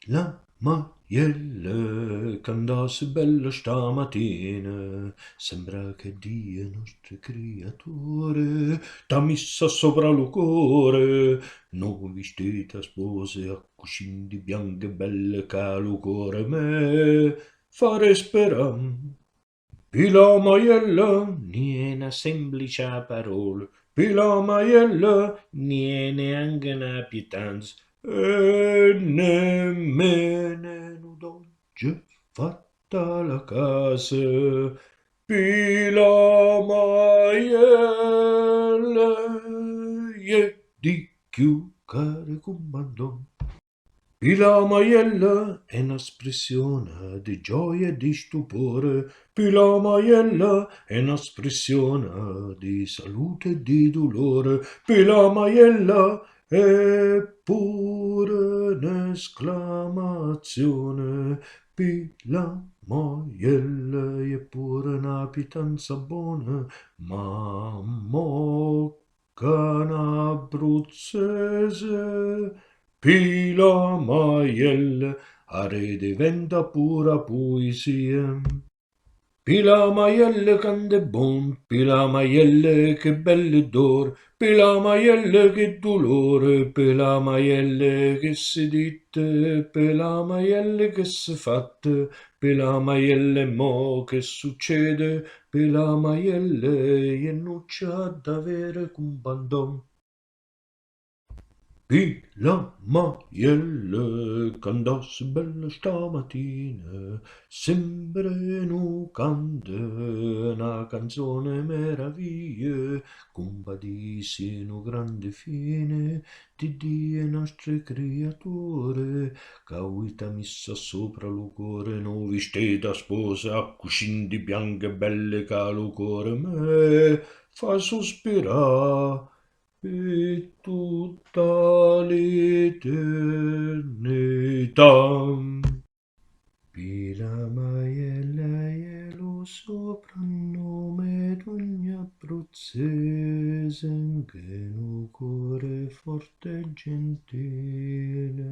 La maiella che andasse bella stamattina, sembra che Dio nostre creature t'ha messa sopra lo cuore, non vestita spose a cuscini bianche belle che lo cuore me fare speram. Pila maiella, niente semplice parola, pila maiella, niente neanche una pietanza, e nemmeno d'oggi fatta la casa. Pila maiella, e di più care comandò. E la maiella è un'espressione di gioia e di stupore, più la maiella è un'espressione di salute e di dolore, più la maiella è pure un'esclamazione, più la maiella è pure una pietanza buona, ma mo che un abruzzese Pila maielle, are diventa pura poesia. Pila maielle cande bon, pila maielle che belle d'or, pila maielle che dolore, pila maielle che si dite, pila maielle che si fatte, pila maielle mo che succede, pila maielle e non c'ha da avere un bandon. La maiella che andasse bella stamattina, sembra nu canta una canzone meraviglia, compadissi nu grande fine di Dio nostre creature, che avete messa sopra lo cuore, no vestita sposa, a cuscini di bianche belle che lo cuore me fa sospirare e tutta l'eternità. Pila maiella è lo soprannome d'ogni abruzzese che un cuore forte e gentile.